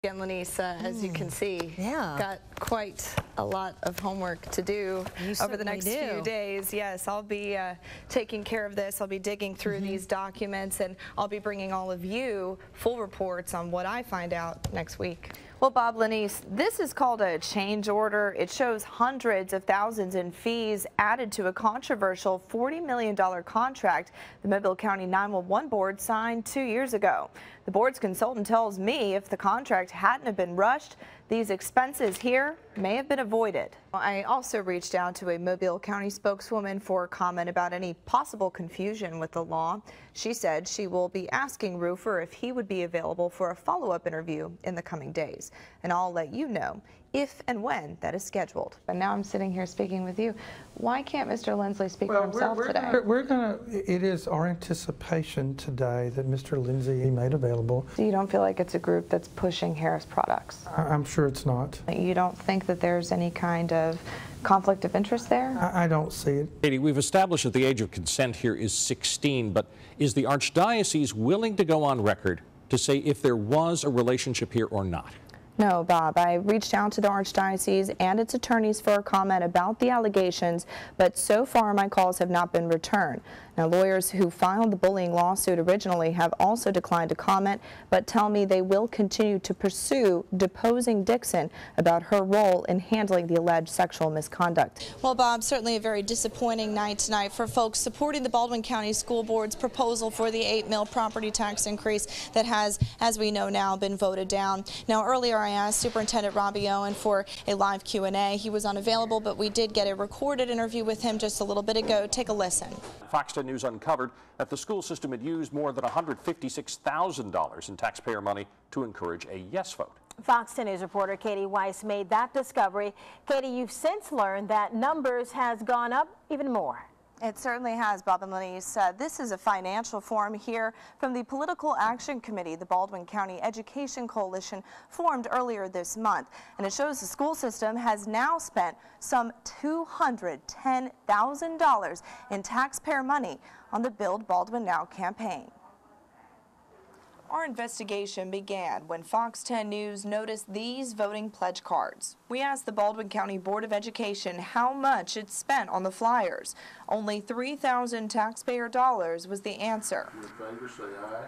And Lenise, as you can see, Yeah. got quite a lot of homework to do over the next few days. Yes, I'll be taking care of this. I'll be digging through these documents, and I'll be bringing all of you full reports on what I find out next week. Well, Bob, Lenise, this is called a change order. It shows hundreds of thousands in fees added to a controversial $40 million contract the Mobile County 911 Board signed 2 years ago. The board's consultant tells me if the contract hadn't have been rushed, these expenses here may have been avoided. I also reached out to a Mobile County spokeswoman for comment about any possible confusion with the law. She said she will be asking Roofer if he would be available for a follow-up interview in the coming days. And I'll let you know if and when that is scheduled. But now I'm sitting here speaking with you. Why can't Mr. Lindsley speak for himself today? It is our anticipation today that Mr. Lindsay be made available. So you don't feel like it's a group that's pushing Harris products? I'm sure it's not. You don't think that there's any kind of conflict of interest there? I don't see it. Katie, we've established that the age of consent here is 16, but is the Archdiocese willing to go on record to say if there was a relationship here or not? No, Bob. I reached out to the Archdiocese and its attorneys for a comment about the allegations, but so far my calls have not been returned. Now, lawyers who filed the bullying lawsuit originally have also declined to comment, but tell me they will continue to pursue deposing Dixon about her role in handling the alleged sexual misconduct. Well, Bob, certainly a very disappointing night tonight for folks supporting the Baldwin County School Board's proposal for the 8 mil property tax increase that has, as we know now, been voted down. Now, earlier I asked Superintendent Robbie Owen for a live Q&A. He was unavailable, but we did get a recorded interview with him just a little bit ago. Take a listen. Fox 10 News uncovered that the school system had used more than $156,000 in taxpayer money to encourage a yes vote. Fox 10 News reporter Katie Weis made that discovery. Katie, you've since learned that numbers has gone up even more. It certainly has, Bob and Lenise. This is a financial form here from the Political Action Committee, the Baldwin County Education Coalition, formed earlier this month. And it shows the school system has now spent some $210,000 in taxpayer money on the Build Baldwin Now campaign. Our investigation began when Fox 10 News noticed these voting pledge cards. We asked the Baldwin County Board of Education how much it spent on the flyers. Only $3,000 taxpayer dollars was the answer. In favor, say aye.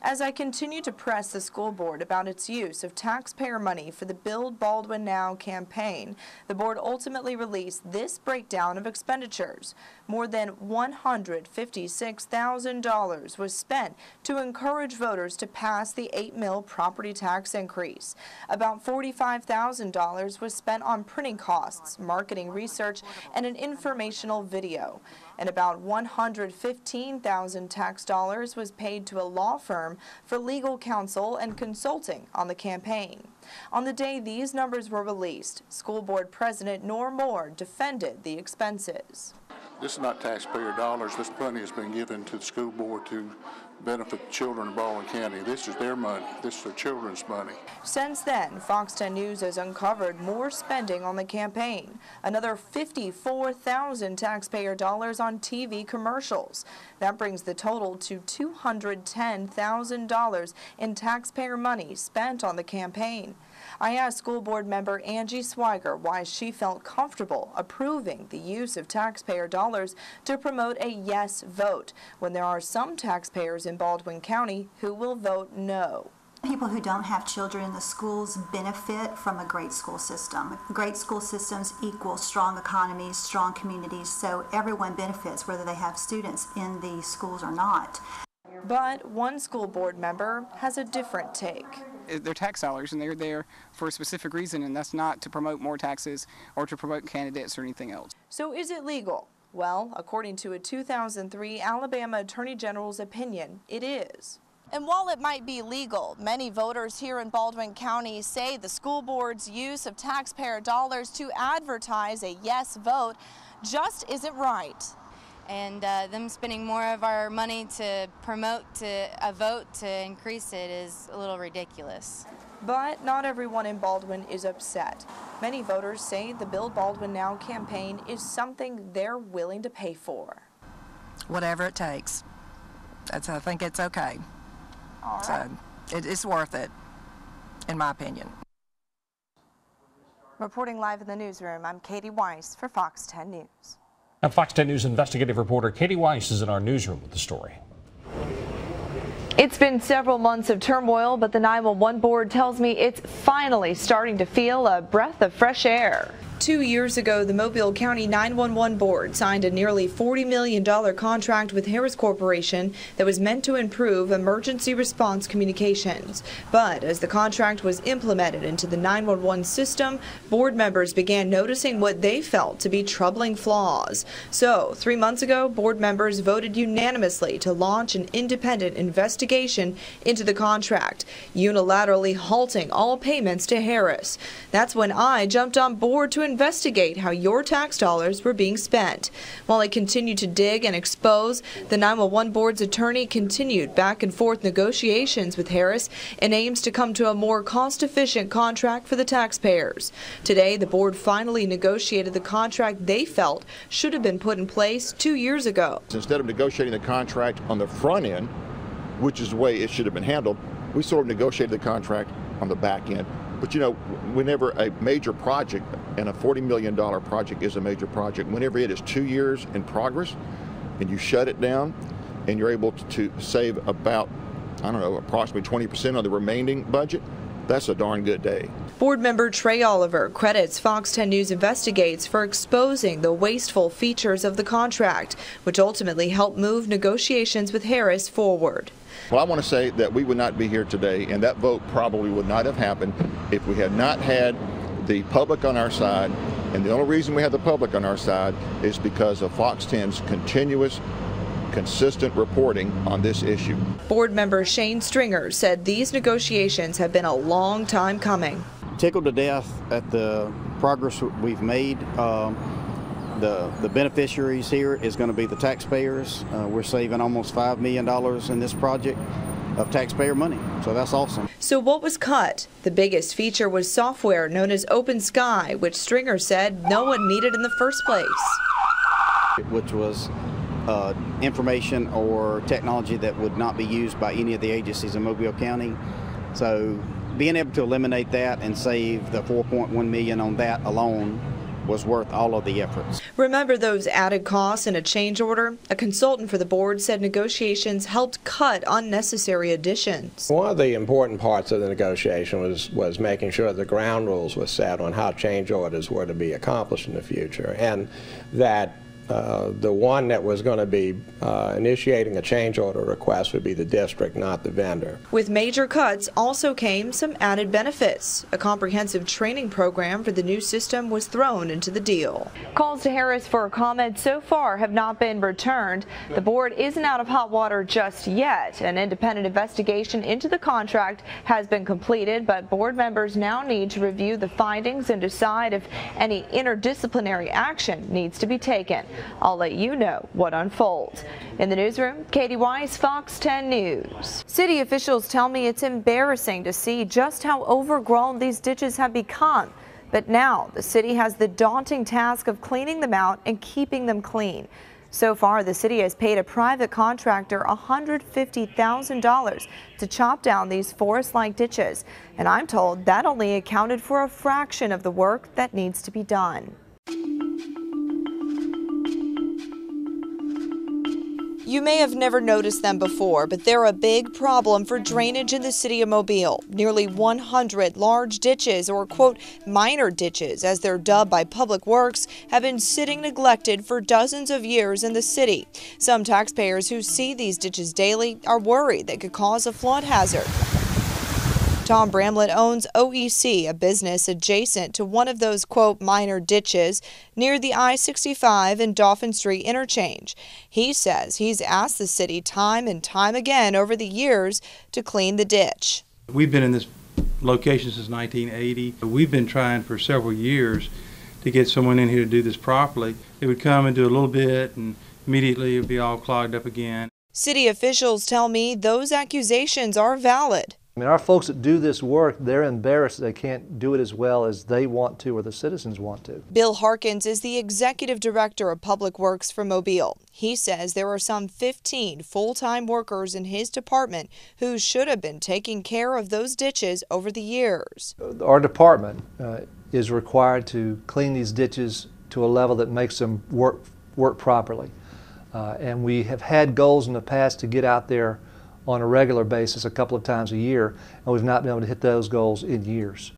As I continued to press the school board about its use of taxpayer money for the Build Baldwin Now campaign, the board ultimately released this breakdown of expenditures. More than $156,000 was spent to encourage voters to pass the 8 mil property tax increase. About $45,000 was spent on printing costs, marketing research, and an informational video. And about $115,000 tax dollars was paid to a law firm for legal counsel and consulting on the campaign. On the day these numbers were released, School Board President Norm Moore defended the expenses. This is not taxpayer dollars. This money has been given to the school board to benefit the children of Baldwin County. This is their money. This is their children's money. Since then, Fox 10 News has uncovered more spending on the campaign. Another $54,000 taxpayer dollars on TV commercials. That brings the total to $210,000 in taxpayer money spent on the campaign. I asked school board member Angie Swiger why she felt comfortable approving the use of taxpayer dollars to promote a yes vote when there are some taxpayers in Baldwin County who will vote no. People who don't have children in the schools benefit from a great school system. Great school systems equal strong economies, strong communities, so everyone benefits whether they have students in the schools or not. But one school board member has a different take. They're tax dollars, and they're there for a specific reason, and that's not to promote more taxes or to promote candidates or anything else. So is it legal? Well, according to a 2003 Alabama Attorney General's opinion, it is. And while it might be legal, many voters here in Baldwin County say the school board's use of taxpayer dollars to advertise a yes vote just isn't right. And them spending more of our money to promote a vote to increase it is a little ridiculous. But not everyone in Baldwin is upset. Many voters say the Build Baldwin Now campaign is something they're willing to pay for. Whatever it takes. I think it's okay. All right. So it's worth it. in my opinion. Reporting live in the newsroom, I'm Kati Weis for Fox 10 News. Now, Fox 10 News investigative reporter Kati Weis is in our newsroom with the story. It's been several months of turmoil, but the 911 board tells me it's finally starting to feel a breath of fresh air. 2 years ago, the Mobile County 911 Board signed a nearly $40 million contract with Harris Corporation that was meant to improve emergency response communications. But as the contract was implemented into the 911 system, board members began noticing what they felt to be troubling flaws. So, 3 months ago, board members voted unanimously to launch an independent investigation into the contract, unilaterally halting all payments to Harris. That's when I jumped on board to investigate how your tax dollars were being spent. While I continued to dig and expose, the 911 board's attorney continued back and forth negotiations with Harris in aims to come to a more cost-efficient contract for the taxpayers. Today, the board finally negotiated the contract they felt should have been put in place 2 years ago. Instead of negotiating the contract on the front end, which is the way it should have been handled, we sort of negotiated the contract on the back end. But you know, whenever a major project, and a $40 million project is a major project, whenever it is 2 years in progress and you shut it down and you're able to save about, I don't know, approximately 20% of the remaining budget, that's a darn good day. Board member Trey Oliver credits Fox 10 News Investigates for exposing the wasteful features of the contract, which ultimately helped move negotiations with Harris forward. Well, I want to say that we would not be here today, and that vote probably would not have happened if we had not had the public on our side. And the only reason we have the public on our side is because of Fox 10's continuous, consistent reporting on this issue. Board member Shane Stringer said these negotiations have been a long time coming. Tickled to death at the progress we've made. The beneficiaries here is going to be the taxpayers. We're saving almost $5 million in this project of taxpayer money, so that's awesome. So what was cut? The biggest feature was software known as Open Sky, which Stringer said no one needed in the first place. Which was information or technology that would not be used by any of the agencies in Mobile County. So being able to eliminate that and save the $4.1 million on that alone was worth all of the efforts. Remember those added costs in a change order? A consultant for the board said negotiations helped cut unnecessary additions. One of the important parts of the negotiation was making sure the ground rules were set on how change orders were to be accomplished in the future, and that the one that was going to be initiating a change order request would be the district, not the vendor. With major cuts also came some added benefits. A comprehensive training program for the new system was thrown into the deal. Calls to Harris for a comment so far have not been returned. The board isn't out of hot water just yet. An independent investigation into the contract has been completed, but board members now need to review the findings and decide if any interdisciplinary action needs to be taken. I'll let you know what unfolds. In the newsroom, Kati Weis, Fox 10 News. City officials tell me it's embarrassing to see just how overgrown these ditches have become. But now the city has the daunting task of cleaning them out and keeping them clean. So far, the city has paid a private contractor $150,000 to chop down these forest-like ditches. And I'm told that only accounted for a fraction of the work that needs to be done. You may have never noticed them before, but they're a big problem for drainage in the city of Mobile. Nearly 100 large ditches, or quote, minor ditches, as they're dubbed by Public Works, have been sitting neglected for dozens of years in the city. Some taxpayers who see these ditches daily are worried they could cause a flood hazard. Tom Bramlett owns OEC, a business adjacent to one of those, quote, minor ditches near the I-65 and Dauphin Street interchange. He says he's asked the city time and time again over the years to clean the ditch. We've been in this location since 1980. We've been trying for several years to get someone in here to do this properly. They would come and do a little bit, and immediately it would be all clogged up again. City officials tell me those accusations are valid. I mean, our folks that do this work, they're embarrassed they can't do it as well as they want to or the citizens want to. Bill Harkins is the executive director of Public Works for Mobile. He says there are some 15 full-time workers in his department who should have been taking care of those ditches over the years. Our department is required to clean these ditches to a level that makes them work properly. And we have had goals in the past to get out there on a regular basis a couple of times a year, and we've not been able to hit those goals in years.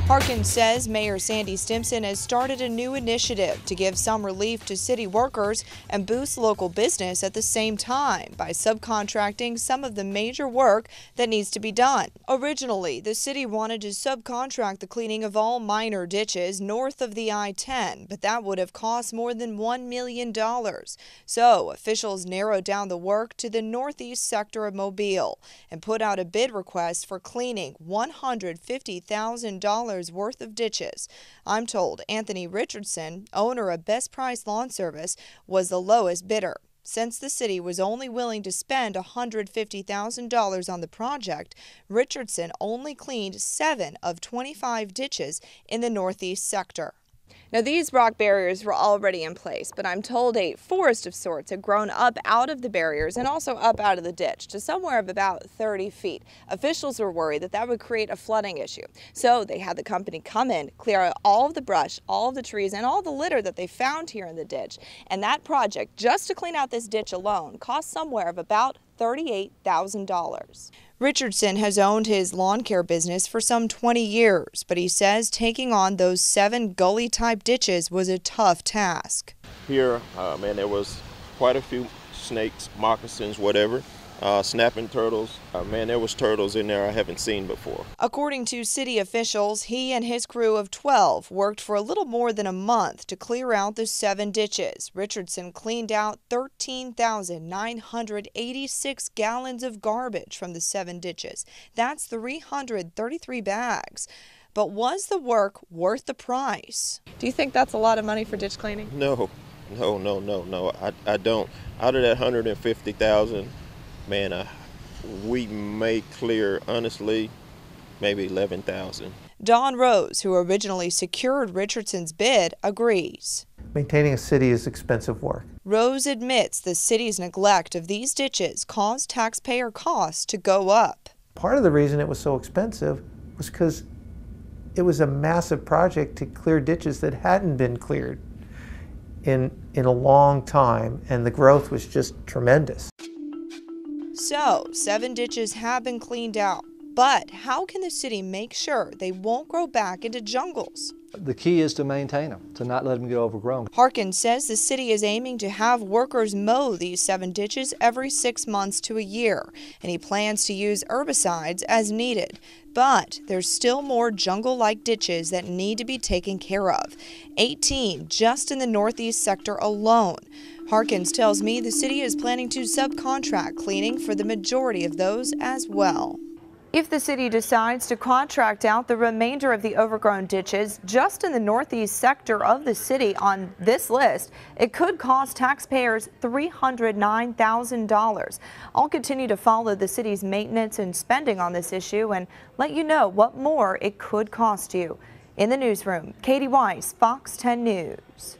Harkins says Mayor Sandy Stimson has started a new initiative to give some relief to city workers and boost local business at the same time by subcontracting some of the major work that needs to be done. Originally, the city wanted to subcontract the cleaning of all minor ditches north of the I-10, but that would have cost more than $1 million. So officials narrowed down the work to the northeast sector of Mobile and put out a bid request for cleaning $150,000 worth of ditches. I'm told Anthony Richardson, owner of Best Price Lawn Service, was the lowest bidder. Since the city was only willing to spend $150,000 on the project, Richardson only cleaned 7 of 25 ditches in the northeast sector. Now, these rock barriers were already in place, but I'm told a forest of sorts had grown up out of the barriers and also up out of the ditch to somewhere of about 30 feet. Officials were worried that that would create a flooding issue. So they had the company come in, clear out all of the brush, all of the trees, and all the litter that they found here in the ditch. And that project, just to clean out this ditch alone, cost somewhere of about $38,000. Richardson has owned his lawn care business for some 20 years, but he says taking on those 7 gully-type ditches was a tough task. Here, man, there was quite a few snakes, moccasins, whatever, snapping turtles. Man, there was turtles in there I haven't seen before. According to city officials, he and his crew of 12 worked for a little more than a month to clear out the 7 ditches. Richardson cleaned out 13,986 gallons of garbage from the 7 ditches. That's 333 bags. But was the work worth the price? Do you think that's a lot of money for ditch cleaning? No. I don't. Out of that 150,000, man, we may clear, honestly, maybe 11,000. Don Rose, who originally secured Richardson's bid, agrees. Maintaining a city is expensive work. Rose admits the city's neglect of these ditches caused taxpayer costs to go up. Part of the reason it was so expensive was because it was a massive project to clear ditches that hadn't been cleared in a long time, and the growth was just tremendous. So, 7 ditches have been cleaned out, but how can the city make sure they won't grow back into jungles? The key is to maintain them, to not let them get overgrown. Harkins says the city is aiming to have workers mow these 7 ditches every 6 months to a year, and he plans to use herbicides as needed. But there's still more jungle-like ditches that need to be taken care of, 18 just in the northeast sector alone. Harkins tells me the city is planning to subcontract cleaning for the majority of those as well. If the city decides to contract out the remainder of the overgrown ditches just in the northeast sector of the city on this list, it could cost taxpayers $309,000. I'll continue to follow the city's maintenance and spending on this issue and let you know what more it could cost you. In the newsroom, Katie Weis, Fox 10 News.